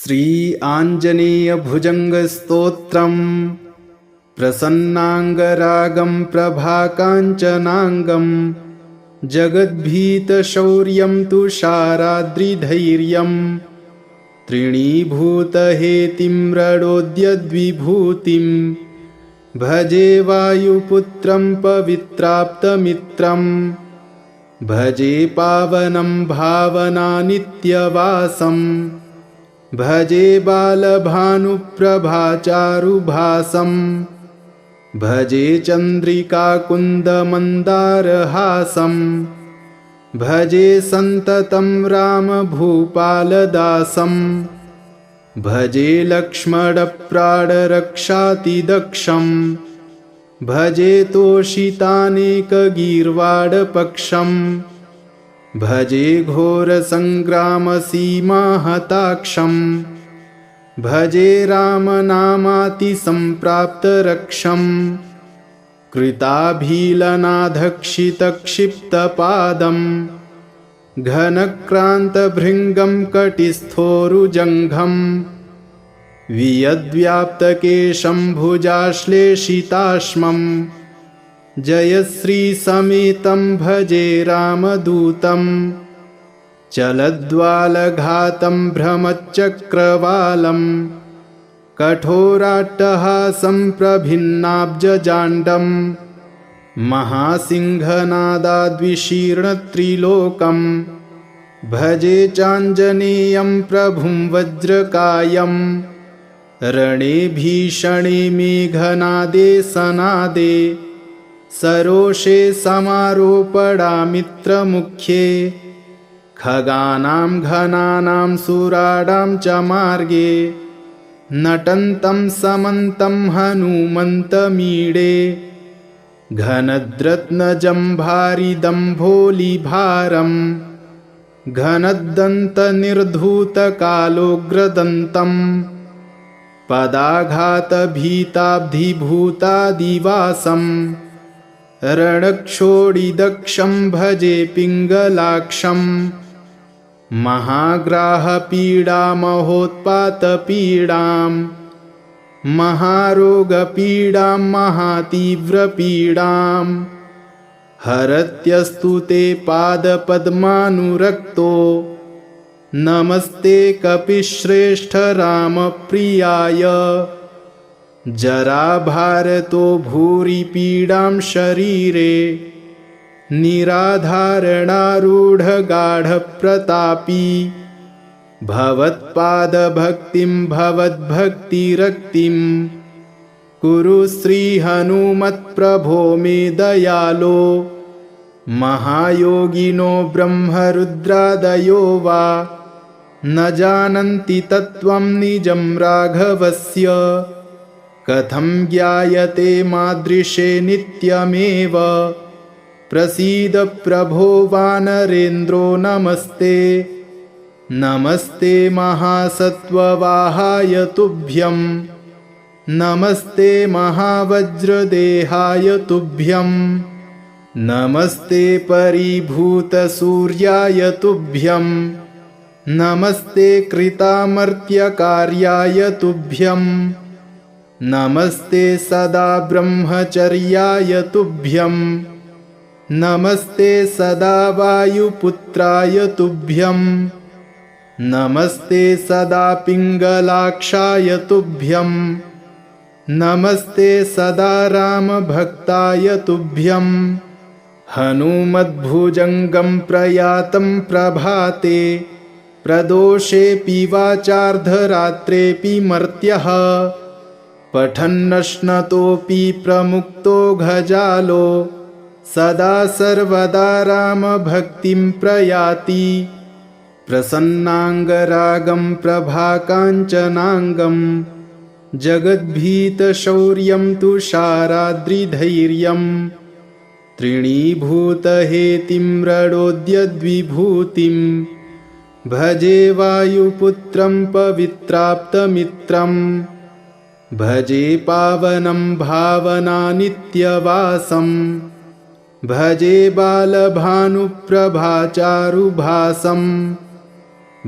श्री आञ्जनेयभुजङ्गस्तोत्रम् प्रसन्नाङ्गरागं प्रभाकाञ्चनाङ्गं जगद्भीतशौर्यं तुषाराद्रिधैर्यं त्रीणीभूतहेतिं रणोद्यद्विभूतिं भजे वायुपुत्रं पवित्राप्तमित्रं भजे पावनं भावनानित्यवासं भजे बालभानुप्रभाचारुभासं भजे चन्द्रिकाकुन्दमन्दारहासं भजे सन्ततं रामभूपालदासं भजे लक्ष्मणप्राणरक्षातिदक्षं भजे तोषितानेकगीर्वाणपक्षं भजे घोरसङ्ग्रामसीमाहताक्षं भजे रामनामातिसम्प्राप्तरक्षं कृताभीलनाधक्षितक्षिप्तपादं घनक्रान्तभृङ्गं कटिस्थोरुजङ्घं वियद्व्याप्तकेशं भुजाश्लेषिताश्मं जयश्रीसमेतं भजे रामदूतं चलद्वालघातं भ्रमच्चक्रवालं कठोराट्टहासं प्रभिन्नाब्जजाण्डं महासिंहनादाद्विशीर्णत्रिलोकं भजे चाञ्जनेयं प्रभुं वज्रकायं रणे भीषणे मेघनादे सनादे सरोषे समारोपणामित्रमुख्ये खगानां घनानां सुराणां च मार्गे नटन्तं समन्तं हनुमन्तमीडे घनद्रत्नजम्भारिदम्भोलिभारं घनद्दन्तनिर्धूतकालोग्रदन्तं पदाघातभीताब्धिभूतादिवासं रणक्षोडिदक्षं भजे पिङ्गलाक्षं महाग्राहपीडामहोत्पातपीडां महारोगपीडां महातीव्रपीडां हरत्यस्तु ते पादपद्मानुरक्तो नमस्ते कपिश्रेष्ठ रामप्रियाय जराभारतो भूरि पीडां शरीरे निराधारणारूढगाढप्रतापी भवत्पादभक्तिं भवद्भक्तिरक्तिं कुरु श्रीहनुमत्प्रभो मे दयालो महायोगिनो ब्रह्मरुद्रादयो वा न जानन्ति तत्त्वं निजं राघवस्य कथं ज्ञायते मादृशे नित्यमेव प्रसीद प्रभो वानरेन्द्रो नमस्ते नमस्ते महासत्त्ववाहाय तुभ्यं नमस्ते महावज्रदेहाय तुभ्यं नमस्ते परिभूतसूर्याय तुभ्यं नमस्ते कृतामर्त्यकार्याय तुभ्यं नमस्ते सदा ब्रह्मचर्याय तुभ्यं नमस्ते सदा वायुपुत्राय तुभ्यं नमस्ते सदा पिङ्गलाक्षाय तुभ्यं नमस्ते सदा रामभक्ताय तुभ्यं हनुमद्भुजङ्गं प्रयातं प्रभाते प्रदोषेऽपि वाचार्धरात्रेऽपि मर्त्यः पठन्नश्नतोऽपि प्रमुक्तो घजालो सदा सर्वदा रामभक्तिं प्रयाति प्रसन्नाङ्गरागं प्रभाकाञ्चनाङ्गं जगद्भीतशौर्यं तुषाराद्रिधैर्यं त्रीणीभूतहेतिं रणोद्यद्विभूतिं भजे वायुपुत्रं पवित्राप्तमित्रं भजे पावनं भावनानित्यवासं भजे बालभानुप्रभाचारुभासं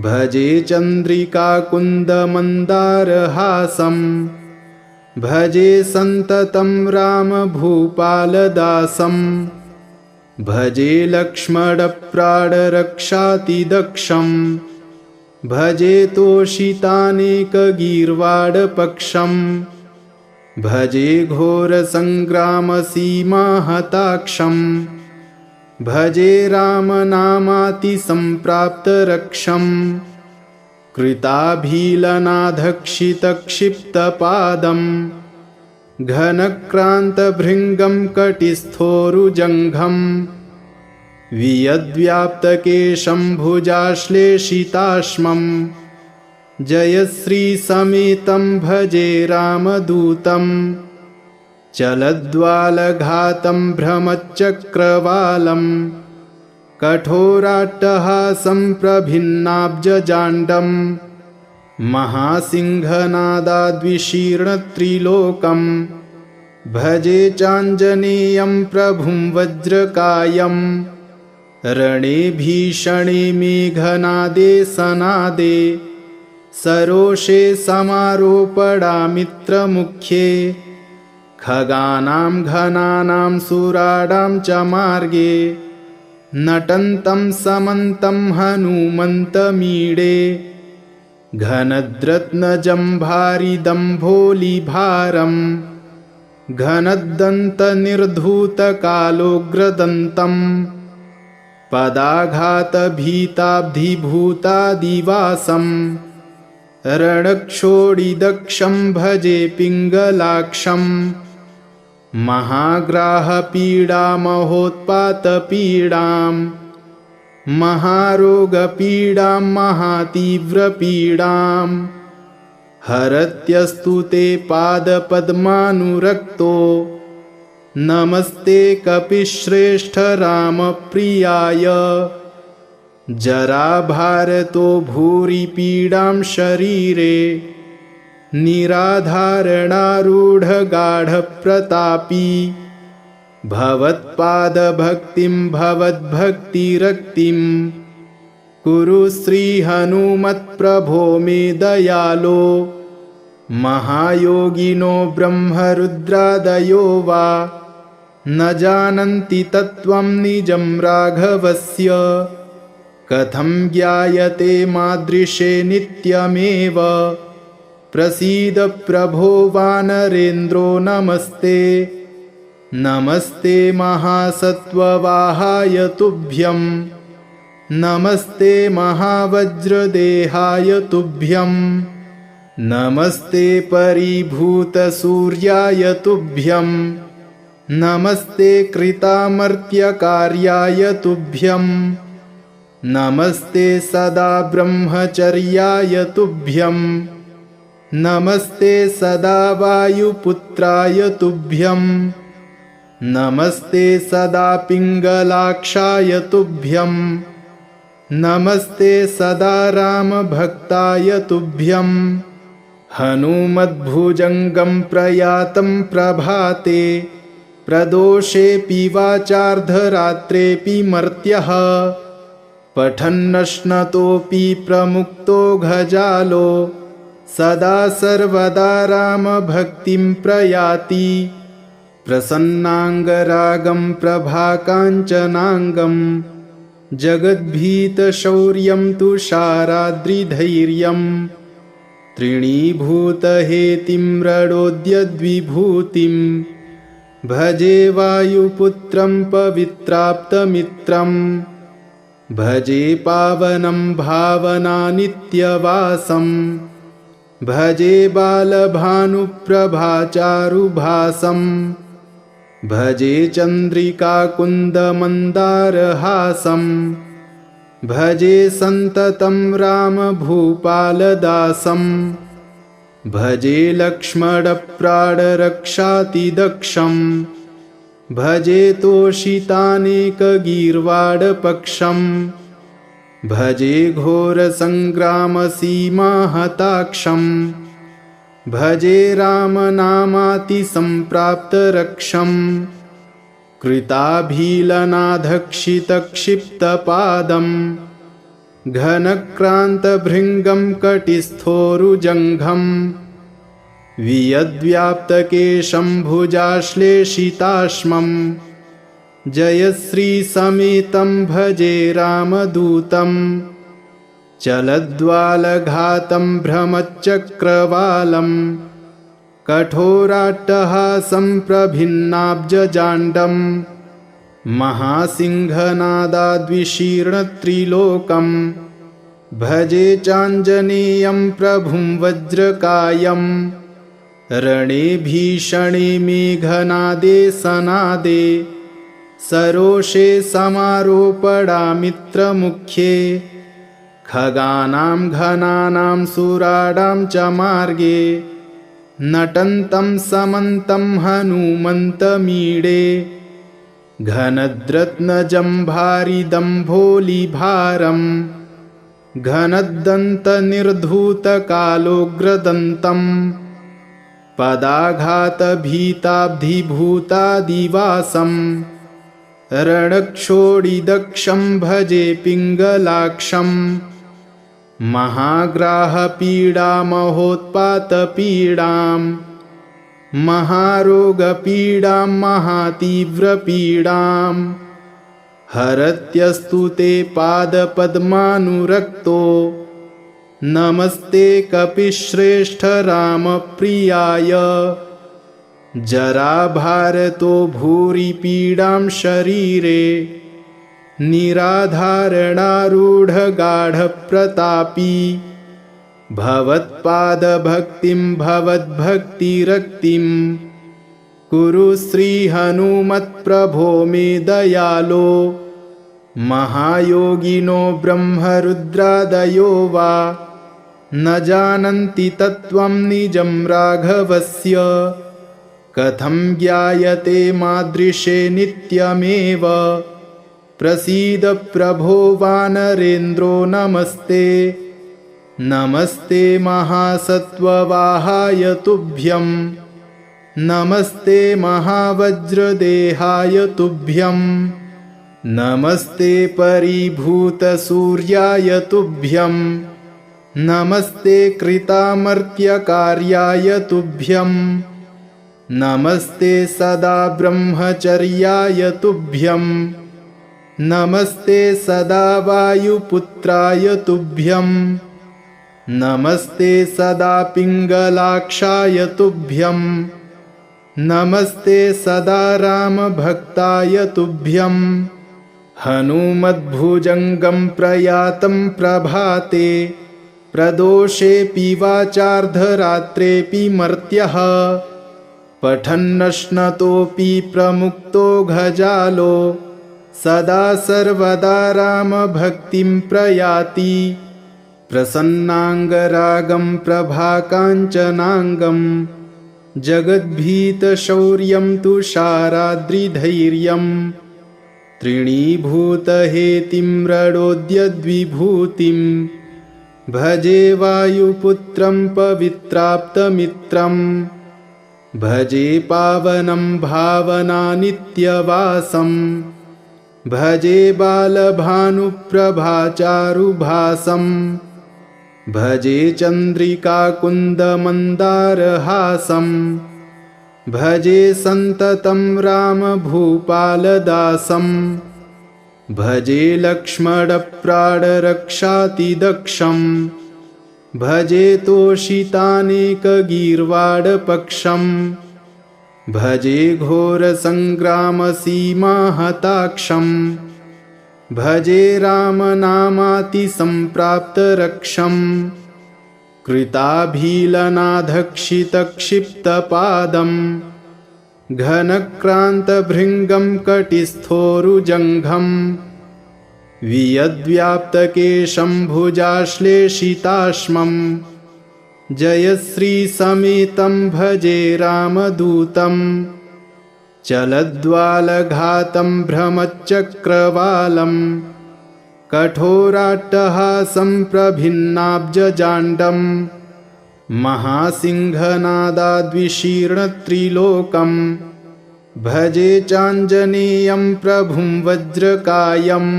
भजे चन्द्रिकाकुन्दमन्दारहासं भजे सन्ततं रामभूपालदासं भजे लक्ष्मणप्राणरक्षातिदक्षं भजे तोषितानेकगीर्वाणपक्षं भजे घोरसङ्ग्रामसीमाहताक्षं भजे रामनामातिसम्प्राप्तरक्षं कृताभीलनाधक्षितक्षिप्तपादं घनक्रान्तभृङ्गं कटिस्थोरुजङ्घं वियद्व्याप्तकेशं भुजाश्लेषिताश्मं जयश्रीसमेतं भजे रामदूतं चलद्वालघातं भ्रमच्चक्रवालं कठोराट्टहासं प्रभिन्नाब्जजाण्डं महासिंहनादाद्विशीर्णत्रिलोकं भजे चाञ्जनेयं प्रभुं वज्रकायं रणे भीषणे मेघनादे सनादे सरोषे समारोपणामित्रमुख्ये खगानां घनानां सुराणां च मार्गे नटन्तं समन्तं हनुमन्तमीडे घनद्रत्नजम्भारिदम्भोलिभारं घनद्दन्तनिर्धूतकालोग्रदन्तं पदाघातभीताब्धिभूतादिवासं रणक्षोडिदक्षं भजे पिङ्गलाक्षं महाग्राहपीडामहोत्पातपीडां महारोगपीडां महातीव्रपीडां हरत्यस्तु ते पादपद्मानुरक्तो नमस्ते कपिश्रेष्ठ रामप्रियाय जराभारतो भूरि पीडां शरीरे निराधारणारूढगाढप्रतापी भवत्पादभक्तिं भवद्भक्तिरक्तिं कुरु श्रीहनुमत्प्रभो मे दयालो महायोगिनो ब्रह्मरुद्रादयो वा न जानन्ति तत्त्वं निजं राघवस्य कथं ज्ञायते मादृशे नित्यमेव प्रसीद प्रभो वानरेन्द्रो नमस्ते नमस्ते महासत्त्ववाहाय तुभ्यं नमस्ते महावज्रदेहाय तुभ्यं नमस्ते परिभूतसूर्याय तुभ्यं नमस्ते कृतामर्त्यकार्याय तुभ्यं नमस्ते सदा ब्रह्मचर्याय तुभ्यं नमस्ते सदा वायुपुत्राय तुभ्यं नमस्ते सदा पिङ्गलाक्षाय तुभ्यं नमस्ते सदा रामभक्ताय तुभ्यं हनुमद्भुजङ्गं प्रयातं प्रभाते प्रदोषेऽपि वाचार्धरात्रेऽपि मर्त्यः पठन्नश्नतोऽपि प्रमुक्तो घजालो सदा सर्वदा रामभक्तिं प्रयाति प्रसन्नाङ्गरागं प्रभाकाञ्चनाङ्गं जगद्भीतशौर्यं तुषाराद्रिधैर्यं तृणीभूतहेतिं रणोद्यद्विभूतिं भजे वायुपुत्रं पवित्राप्तमित्रं भजे पावनं भावनानित्यवासं भजे बालभानुप्रभाचारुभासं भजे चन्द्रिकाकुन्दमन्दारहासं भजे सन्ततं रामभूपालदासं भजे लक्ष्मणप्राणरक्षातिदक्षं भजे तोषितानेकगीर्वाणपक्षं भजे घोरसङ्ग्रामसीमाहताक्षं भजे रामनामातिसम्प्राप्तरक्षं कृताभीलनाधक्षितक्षिप्तपादं घनक्रान्तभृङ्गं कटिस्थोरुजङ्घं वियद्व्याप्तकेशं भुजाश्लेषिताश्मं जयश्रीसमेतं भजे रामदूतं चलद्वालघातं भ्रमच्चक्रवालं कठोराट्टहासं प्रभिन्नाब्जजाण्डं महासिंहनादाद्विशीर्णत्रिलोकं भजे चाञ्जनेयं प्रभुं वज्रकायं रणे भीषणे मेघनादे सनादे सरोषे समारोपणामित्रमुख्ये खगानां घनानां सुराणां च मार्गे नटन्तं समन्तं हनुमन्तमीडे घनद्रत्नजम्भारिदम्भोलिभारं घनद्दन्तनिर्धूतकालोग्रदन्तं पदाघातभीताब्धिभूतादिवासं रणक्षोडिदक्षं भजे पिङ्गलाक्षं महाग्राहपीडामहोत्पातपीडां महारोगपीडां महातीव्रपीडां हरत्यस्तु ते पादपद्मानुरक्तो नमस्ते कपिश्रेष्ठ रामप्रियाय जराभारतो भूरि पीडां शरीरे निराधारणारूढगाढप्रतापी भवत्पादभक्तिं भवद्भक्तिरक्तिं कुरु श्रीहनुमत्प्रभो मे दयालो महायोगिनो ब्रह्मरुद्रादयो वा न जानन्ति तत्त्वं निजं राघवस्य कथं ज्ञायते मादृशे नित्यमेव प्रसीद प्रभो वानरेन्द्रो नमस्ते नमस्ते महासत्त्ववाहाय तुभ्यं नमस्ते महावज्रदेहाय तुभ्यं नमस्ते परिभूतसूर्याय तुभ्यं नमस्ते कृतामर्त्यकार्याय तुभ्यं नमस्ते सदा ब्रह्मचर्याय तुभ्यं नमस्ते सदा वायुपुत्राय तुभ्यं नमस्ते सदा पिङ्गलाक्षाय तुभ्यं नमस्ते सदा रामभक्ताय तुभ्यं हनुमद्भुजङ्गं प्रयातं प्रभाते प्रदोषेऽपि वाचार्धरात्रेऽपि मर्त्यः पठन्नश्नतोऽपि प्रमुक्तो घजालो सदा सर्वदा रामभक्तिं प्रयाति प्रसन्नाङ्गरागं प्रभाकाञ्चनाङ्गं जगद्भीतशौर्यं तुषाराद्रिधैर्यं तृणीभूतहेतिं रडोद्यद्विभूतिं भजे वायुपुत्रं पवित्राप्तमित्रं भजे पावनं भावनानित्यवासं भजे बालभानुप्रभाचारुभासं भजे चन्द्रिकाकुन्दमन्दारहासं भजे सन्ततं रामभूपालदासं भजे लक्ष्मणप्राणरक्षातिदक्षं भजे तोषितानेकगीर्वाडपक्षं भजे घोरसङ्ग्रामसीमाहताक्षं भजे रामनामातिसम्प्राप्तरक्षं कृताभीलनाधक्षितक्षिप्तपादं घनक्रान्तभृङ्गं कटिस्थोरुजङ्घं वियद्व्याप्तकेशं भुजाश्लेषिताश्मं जयश्रीसमेतं भजे रामदूतं चलद्वालघातं भ्रमच्चक्रवालं कठोराट्टहासं प्रभिन्नाब्जजाण्डं महासिंहनादाद्विशीर्णत्रिलोकं भजे चाञ्जनेयं प्रभुं वज्रकायं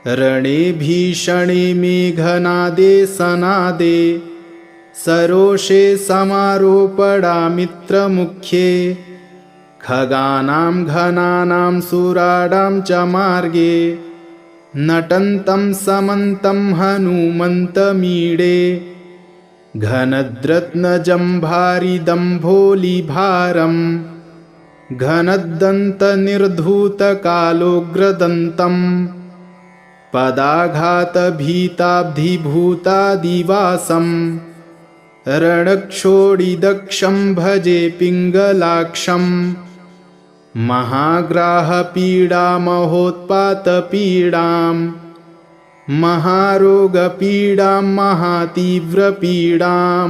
रणे भीषणे मेघनादे सनादे सरोषे समारोपणामित्रमुख्ये खगानां घनानां सुराणां च मार्गे नटन्तं समन्तं हनुमन्तमीडे घनद्रत्नजम्भारिदम्भोलिभारं घनद्दन्तनिर्धूतकालोग्रदन्तं पदाघातभीताब्धिभूतादिवासं रणक्षोडिदक्षं भजे पिङ्गलाक्षं महाग्राहपीडामहोत्पातपीडां महारोगपीडां महातीव्रपीडां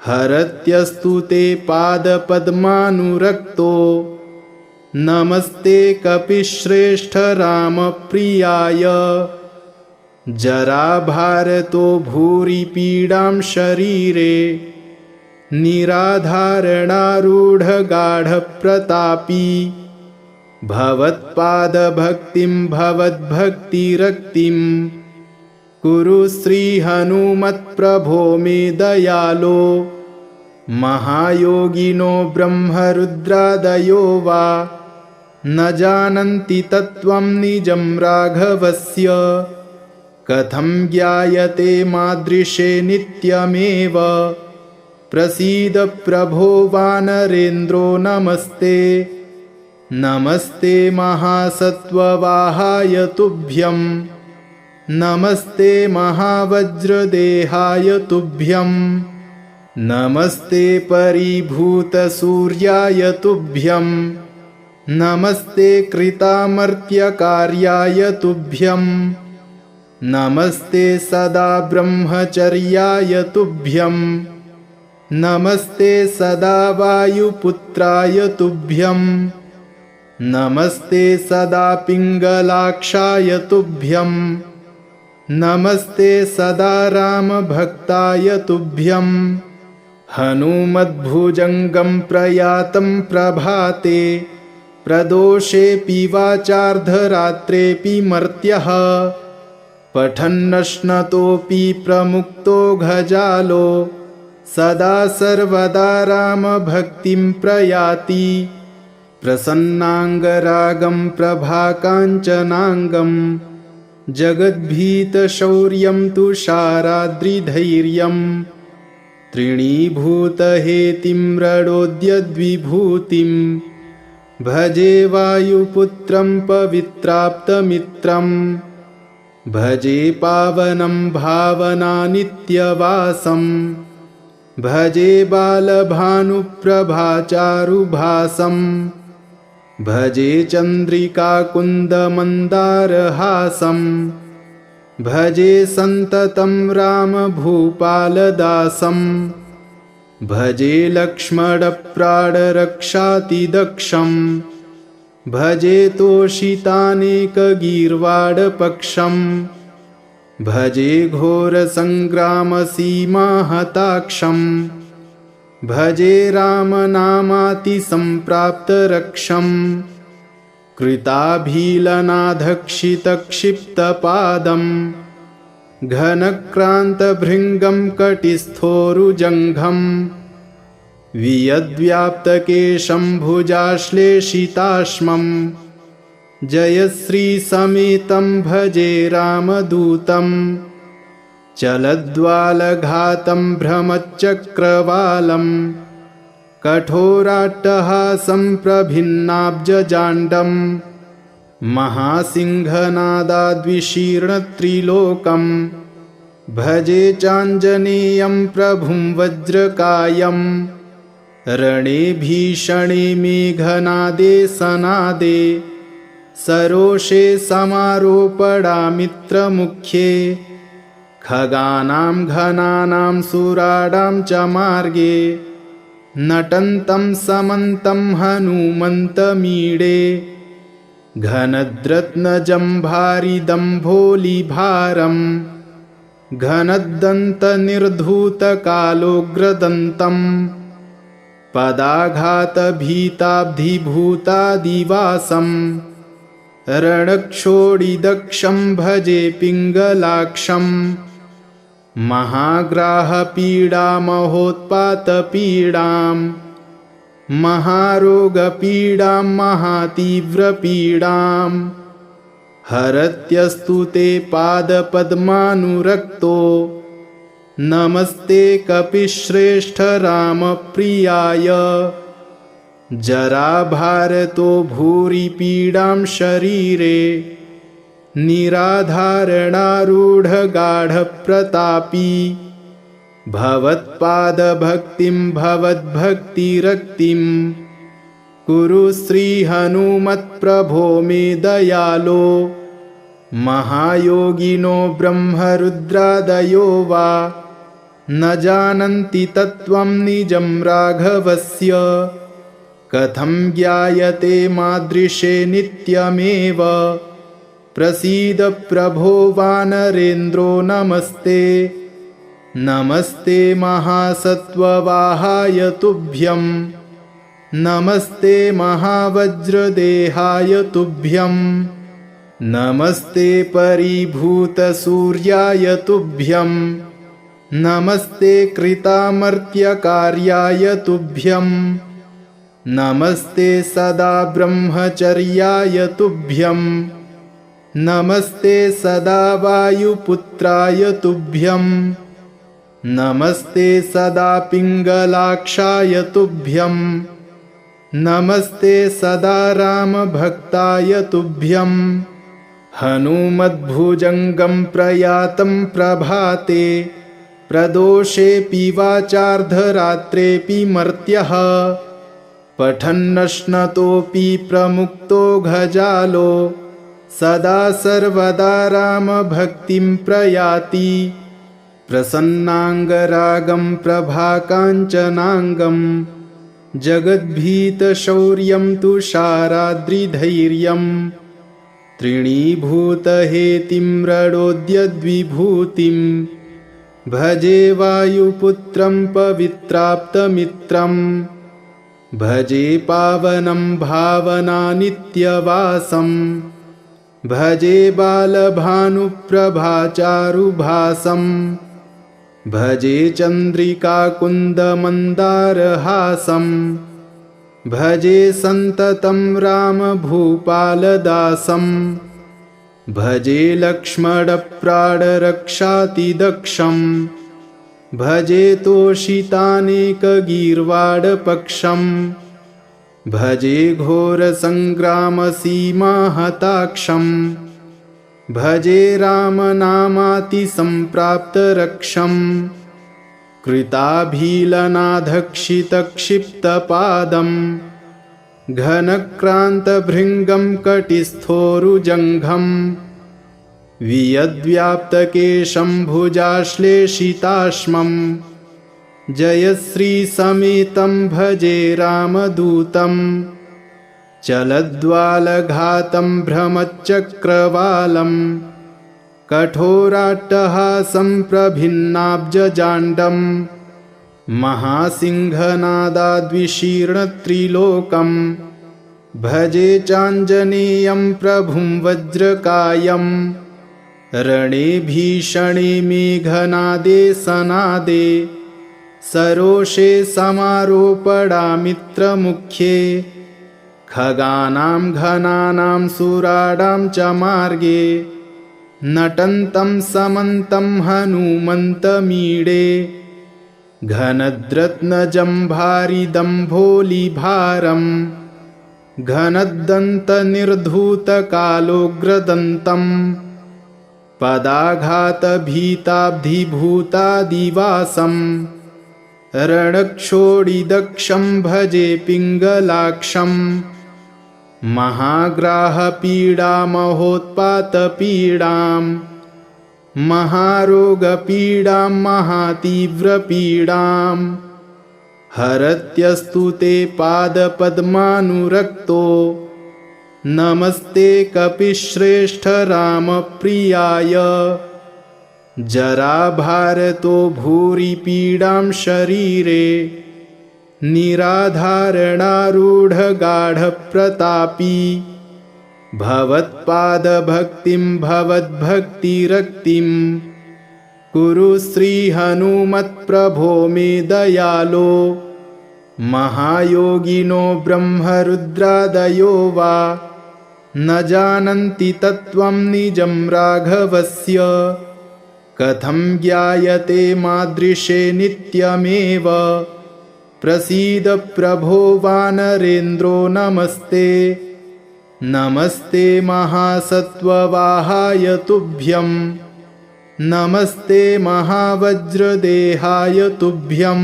हरत्यस्तु ते पादपद्मानुरक्तो नमस्ते कपिश्रेष्ठ रामप्रियाय जराभारतो भूरि पीडां शरीरे निराधारणारूढगाढप्रतापी भवत्पादभक्तिं भवद्भक्तिरक्तिं कुरु श्रीहनुमत्प्रभो मे दयालो महायोगिनो ब्रह्मरुद्रादयो वा न जानन्ति तत्त्वं निजं राघवस्य कथं ज्ञायते मादृशे नित्यमेव प्रसीद प्रभो वानरेन्द्रो नमस्ते नमस्ते महासत्त्ववाहाय तुभ्यं नमस्ते महावज्रदेहाय तुभ्यं नमस्ते परिभूतसूर्याय तुभ्यं नमस्ते कृतामर्त्यकार्याय तुभ्यं नमस्ते सदा ब्रह्मचर्याय तुभ्यं नमस्ते सदा वायुपुत्राय तुभ्यं नमस्ते सदा पिङ्गलाक्षाय तुभ्यं नमस्ते सदा रामभक्ताय तुभ्यं हनुमद्भुजङ्गं प्रयातं प्रभाते प्रदोषेऽपि वाचार्धरात्रेऽपि मर्त्यः पठन्नश्नतोऽपि प्रमुक्तो घजालो सदा सर्वदा रामभक्तिं प्रयाति प्रसन्नाङ्गरागं प्रभाकाञ्चनाङ्गं जगद्भीतशौर्यं तुषाराद्रिधैर्यं तृणीभूतहेतिं रणोद्यद्विभूतिं भजे वायुपुत्रं पवित्राप्तमित्रं भजे पावनं भावनानित्यवासं भजे बालभानुप्रभाचारुभासं भजे चन्द्रिकाकुन्दमन्दारहासं भजे सन्ततं रामभूपालदासं भजे लक्ष्मणप्राणरक्षातिदक्षं भजे तोषितानेकगीर्वाणपक्षं भजे घोरसङ्ग्रामसीमाहताक्षं भजे रामनामातिसम्प्राप्तरक्षं कृताभीलनाधक्षितक्षिप्तपादं घनक्रान्तभृङ्गं कटिस्थोरुजङ्घं वियद्व्याप्तकेशं भुजाश्लेषिताश्मं जयश्रीसमेतं भजे रामदूतं चलद्वालघातं भ्रमच्चक्रवालं कठोराट्टहासं प्रभिन्नाब्जजाण्डं महासिंहनादाद्विशीर्णत्रिलोकं भजे चाञ्जनेयं प्रभुं वज्रकायं रणे भीषणे मेघनादे सनादे सरोषे समारोपणामित्रमुख्ये खगानां घनानां सुराणां च मार्गे नटन्तं समन्तं हनुमन्तमीडे घनद्रत्नजम्भारिदम्भोलिभारं घनद्दन्तनिर्धूतकालोग्रदन्तं पदाघातभीताब्धिभूतादिवासं रणक्षोडिदक्षं भजे पिङ्गलाक्षं महाग्राहपीडामहोत्पातपीडां महारोगपीडां महातीव्रपीडां हरत्यस्तु ते पादपद्मानुरक्तो नमस्ते कपिश्रेष्ठ रामप्रियाय जराभारतो भूरि पीडां शरीरे निराधारणारूढगाढप्रतापी भवत्पादभक्तिं भवद्भक्तिरक्तिं कुरु श्रीहनुमत्प्रभो मे दयालो महायोगिनो ब्रह्मरुद्रादयो वा न जानन्ति तत्त्वं निजं राघवस्य कथं ज्ञायते मादृशे नित्यमेव प्रसीद प्रभो वानरेन्द्रो नमस्ते नमस्ते महासत्त्ववाहाय तुभ्यं नमस्ते महावज्रदेहाय तुभ्यं नमस्ते परिभूतसूर्याय तुभ्यं नमस्ते कृतामर्त्यकार्याय तुभ्यं नमस्ते सदा ब्रह्मचर्याय तुभ्यं नमस्ते सदा वायुपुत्राय तुभ्यं नमस्ते सदा पिङ्गलाक्षाय तुभ्यं नमस्ते सदा रामभक्ताय तुभ्यं हनुमद्भुजङ्गं प्रयातं प्रभाते प्रदोषेऽपि वाचार्धरात्रेऽपि मर्त्यः पठन्नश्नतोऽपि प्रमुक्तो घजालो सदा सर्वदा रामभक्तिं प्रयाति प्रसन्नाङ्गरागं प्रभाकाञ्चनाङ्गं जगद्भीतशौर्यं तुषाराद्रिधैर्यं तृणीभूतहेतिं रडोद्यद्विभूतिं भजे वायुपुत्रं पवित्राप्तमित्रं भजे पावनं भावनानित्यवासं भजे बालभानुप्रभाचारुभासं भजे चन्द्रिकाकुन्दमन्दारहासं भजे सन्ततं रामभूपालदासं भजे लक्ष्मणप्राणरक्षातिदक्षं भजे तोषितानेकगीर्वाडपक्षं भजे घोरसङ्ग्रामसीमाहताक्षं भजे रामनामातिसम्प्राप्तरक्षं कृताभीलनाधक्षितक्षिप्तपादं घनक्रान्तभृङ्गं कटिस्थोरुजङ्घं वियद्व्याप्तकेशं भुजाश्लेषिताश्मं जयश्रीसमेतं भजे रामदूतं चलद्वालघातं भ्रमच्चक्रवालं कठोराट्टहासं प्रभिन्नाब्जजाण्डं महासिंहनादाद्विशीर्णत्रिलोकं भजे चाञ्जनेयं प्रभुं वज्रकायं रणे भीषणे मेघनादे सनादे सरोषे समारोपणामित्रमुख्ये खगानां घनानां सुराणां च मार्गे नटन्तं समन्तं हनुमन्तमीडे घनद्रत्नजम्भारिदम्भोलिभारं घनद्दन्तनिर्धूतकालोग्रदन्तं पदाघातभीताब्धिभूतादिवासं रणक्षोडिदक्षं भजे पिङ्गलाक्षं महाग्राहपीडामहोत्पातपीडां महारोगपीडां महातीव्रपीडां हरत्यस्तु ते पादपद्मानुरक्तो नमस्ते कपिश्रेष्ठ रामप्रियाय जराभारतो भूरि पीडां शरीरे निराधारणारूढगाढप्रतापी भवत्पादभक्तिं भवद्भक्तिरक्तिं कुरु श्रीहनुमत्प्रभो मे दयालो। महायोगिनो ब्रह्मरुद्रादयो वा न जानन्ति तत्त्वं निजं राघवस्य। कथं ज्ञायते मादृशे नित्यमेव प्रसीद प्रभो वानरेन्द्रो नमस्ते। नमस्ते महासत्त्ववाहाय तुभ्यं नमस्ते महावज्रदेहाय तुभ्यं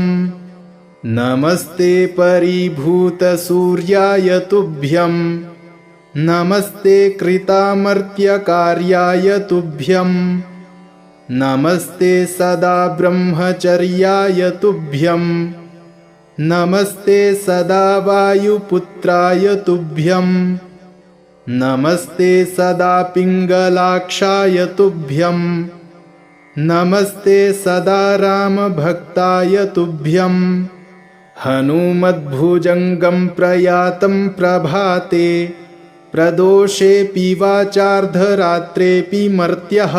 नमस्ते परिभूतसूर्याय तुभ्यं नमस्ते कृतामर्त्यकार्याय तुभ्यं नमस्ते सदा ब्रह्मचर्याय तुभ्यं नमस्ते सदा वायुपुत्राय तुभ्यं नमस्ते सदा पिङ्गलाक्षाय तुभ्यं नमस्ते सदा रामभक्ताय तुभ्यं हनुमद्भुजङ्गं प्रयातं प्रभाते प्रदोषेऽपि वाचार्धरात्रेऽपि मर्त्यः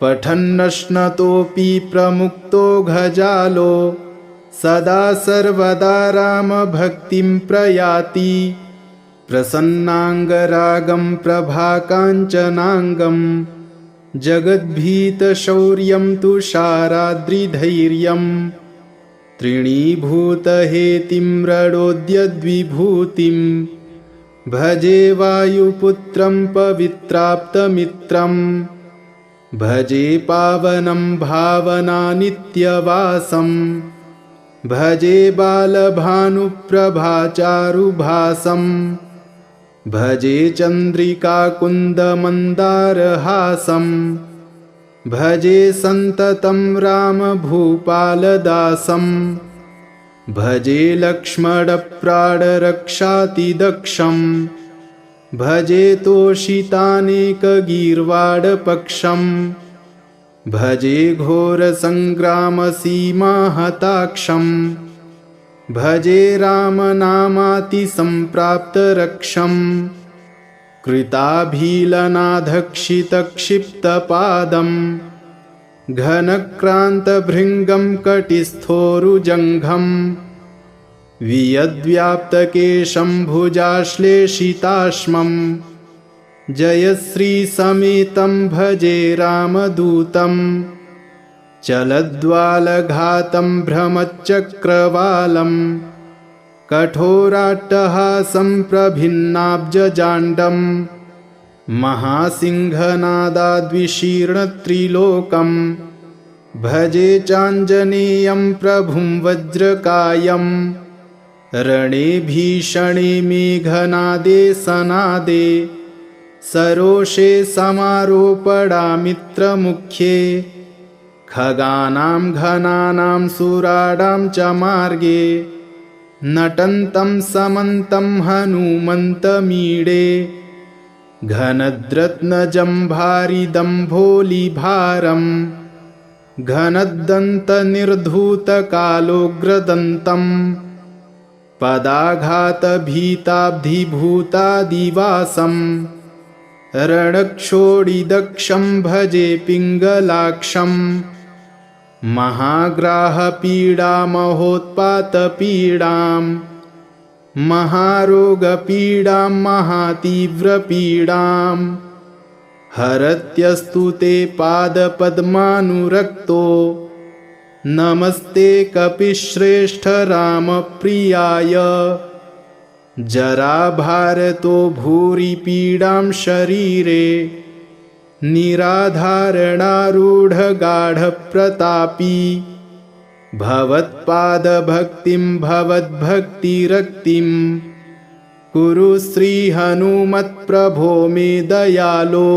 पठन्नश्नतोऽपि प्रमुक्तो घजालो सदा सर्वदा रामभक्तिं प्रयाति प्रसन्नाङ्गरागं प्रभाकाञ्चनाङ्गं जगद्भीतशौर्यं तुषाराद्रिधैर्यं त्रीणीभूतहेतिं रडोद्यद्विभूतिं भजे वायुपुत्रं पवित्राप्तमित्रं भजे पावनं भावनानित्यवासं भजे बालभानुप्रभाचारुभासं भजे चन्द्रिकाकुन्दमन्दारहासं भजे सन्ततं रामभूपालदासं भजे लक्ष्मणप्राणरक्षातिदक्षं भजे तोषितानेकगीर्वाडपक्षं भजे घोरसङ्ग्रामसीमाहताक्षं भजे रामनामातिसम्प्राप्तरक्षं कृताभीलनाधक्षितक्षिप्तपादं घनक्रान्तभृङ्गं कटिस्थोरुजङ्घं वियद्व्याप्तकेशं भुजाश्लेषिताश्मं जयश्रीसमेतं भजे रामदूतं चलद्वालघातं भ्रमच्चक्रवालं कठोराट्टहासं प्रभिन्नाब्जजाण्डं महासिंहनादाद्विशीर्णत्रिलोकं भजे चाञ्जनेयं प्रभुं वज्रकायं रणे भीषणे मेघनादे सनादे सरोषे समारोपणामित्रमुख्ये खगानां घनानां सुराणां च मार्गे नटन्तं समन्तं हनुमन्तमीडे घनद्रत्नजम्भारिदम्भोलिभारं घनद्दन्तनिर्धूतकालोग्रदन्तं पदाघातभीताब्धिभूतादिवासं रणक्षोडिदक्षं भजे पिङ्गलाक्षं महाग्राहपीडामहोत्पातपीडां महारोगपीडां महातीव्रपीडां हरत्यस्तु ते पादपद्मानुरक्तो नमस्ते कपिश्रेष्ठ रामप्रियाय जराभारतो भूरि पीडां शरीरे निराधारणारूढगाढप्रतापी भवत्पादभक्तिं भवद्भक्तिरक्तिं कुरु श्रीहनुमत्प्रभो मे दयालो।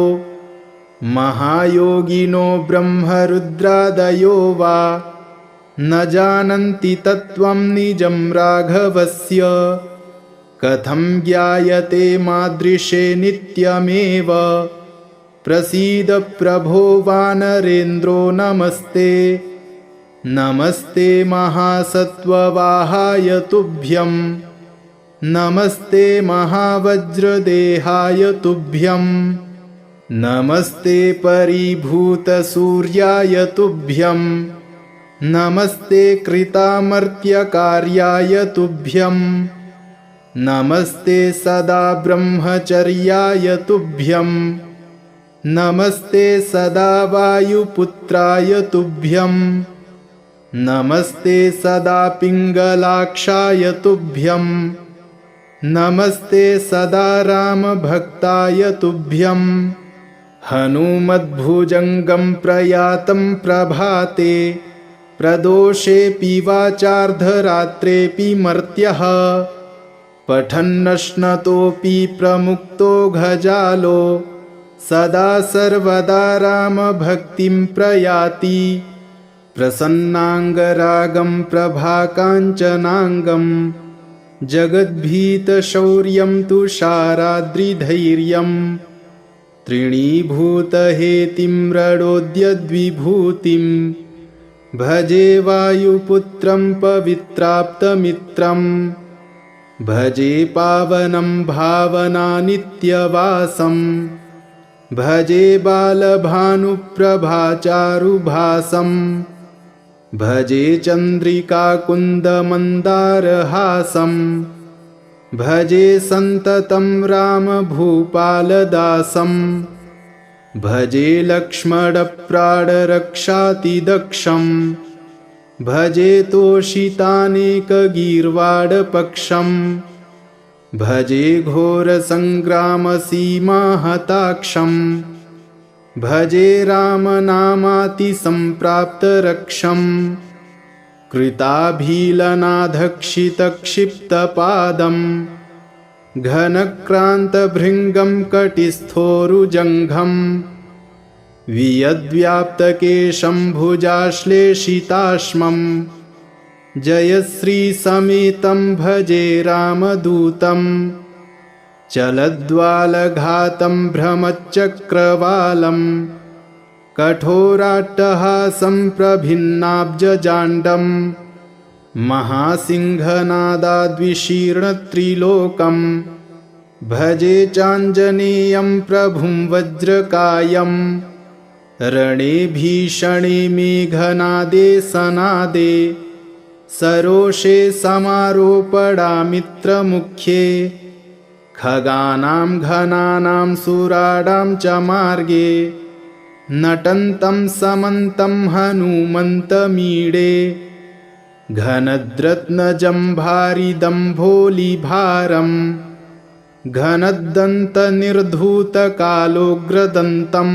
महायोगिनो ब्रह्मरुद्रादयो वा न जानन्ति तत्त्वं निजं राघवस्य। कथं ज्ञायते मादृशे नित्यमेव प्रसीद प्रभो वानरेन्द्रो नमस्ते। नमस्ते महासत्त्ववाहाय तुभ्यं नमस्ते महावज्रदेहाय तुभ्यं नमस्ते परिभूतसूर्याय तुभ्यं नमस्ते कृतामर्त्यकार्याय तुभ्यं नमस्ते सदा ब्रह्मचर्याय तुभ्यं नमस्ते सदा वायुपुत्राय तुभ्यं नमस्ते सदा पिङ्गलाक्षाय तुभ्यं नमस्ते सदा रामभक्ताय तुभ्यं हनुमद्भुजङ्गं प्रयातं प्रभाते प्रदोषेऽपि वाचार्धरात्रेऽपि मर्त्यः पठन्नश्नतोऽपि प्रमुक्तो घजालो सदा सर्वदा रामभक्तिं प्रयाति प्रसन्नाङ्गरागं प्रभाकाञ्चनाङ्गं जगद्भीतशौर्यं तुषाराद्रिधैर्यं त्रीणीभूतहेतिं रणोद्यद्विभूतिं भजे वायुपुत्रं पवित्राप्तमित्रं भजे पावनं भावनानित्यवासं भजे बालभानुप्रभाचारुभासं भजे चन्द्रिकाकुन्दमन्दारहासं भजे सन्ततं रामभूपालदासं भजे लक्ष्मणप्राणरक्षातिदक्षं भजे तोषितानेकगीर्वाणपक्षं भजे घोरसङ्ग्रामसीमाहताक्षं भजे रामनामातिसम्प्राप्तरक्षं कृताभीलनाधक्षितक्षिप्तपादं घनक्रान्तभृङ्गं कटिस्थोरुजङ्घं वियद्व्याप्तकेशं भुजाश्लेषिताश्मं जयश्रीसमेतं भजे रामदूतं चलद्वालघातं भ्रमच्चक्रवालं कठोराट्टहासं प्रभिन्नाब्जजाण्डं महासिंहनादाद्विशीर्णत्रिलोकं भजे चाञ्जनेयं प्रभुं वज्रकायं रणे भीषणे मेघनादे सनादे सरोषे समारोपणामित्रमुख्ये खगानां घनानां सुराणां च मार्गे नटन्तं समन्तं हनुमन्तमीडे घनद्रत्नजम्भारिदम्भोलिभारं घनद्दन्तनिर्धूतकालोग्रदन्तं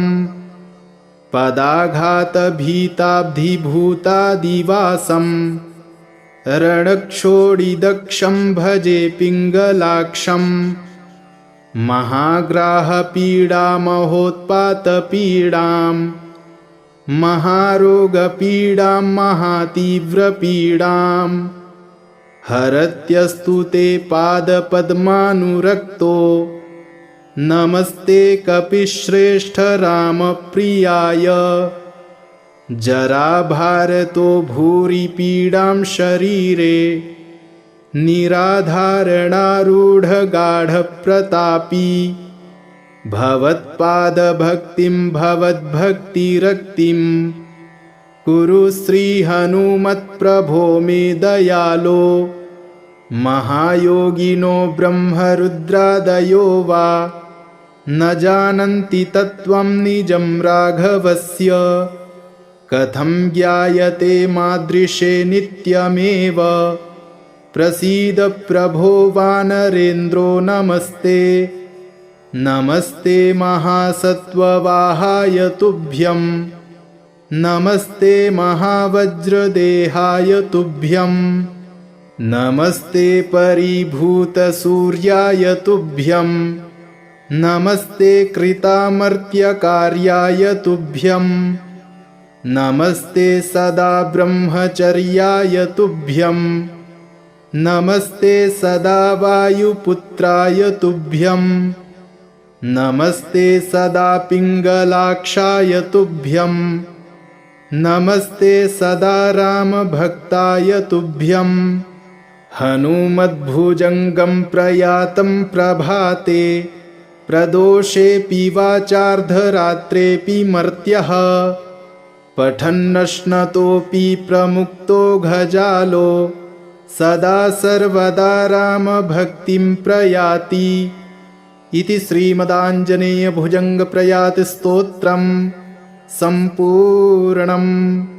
पदाघातभीताब्धिभूतादिवासं रणक्षोडिदक्षं भजे पिङ्गलाक्षं महाग्राहपीडामहोत्पातपीडां महारोगपीडां महातीव्रपीडां हरत्यस्तु ते पादपद्मानुरक्तो नमस्ते कपिश्रेष्ठ रामप्रियाय जराभारतो भूरि पीडां शरीरे निराधारणारूढगाढप्रतापी भवत्पादभक्तिं भवद्भक्तिरक्तिं कुरु श्रीहनुमत्प्रभो मे दयालो महायोगिनो ब्रह्मरुद्रादयो वा न जानन्ति तत्त्वं निजं राघवस्य कथं ज्ञायते मादृशे नित्यमेव प्रसीद प्रभो वानरेन्द्रो नमस्ते नमस्ते महासत्त्ववाहाय तुभ्यं नमस्ते महावज्रदेहाय तुभ्यं नमस्ते परिभूतसूर्याय तुभ्यं नमस्ते कृतामर्त्यकार्याय तुभ्यं नमस्ते सदा ब्रह्मचर्याय तुभ्यं नमस्ते सदा वायुपुत्राय तुभ्यं नमस्ते सदा पिङ्गलाक्षाय तुभ्यं नमस्ते सदा रामभक्ताय तुभ्यं हनुमद्भुजङ्गं प्रयातं प्रभाते प्रदोषेऽपि वाचार्धरात्रेऽपि मर्त्यः पठन्नश्नतोऽपि प्रमुक्तो घजालो सदा सर्वदा रामभक्तिं प्रयाति। इति श्रीमदाञ्जनेयभुजङ्गप्रयातिस्तोत्रम् सम्पूर्णम्।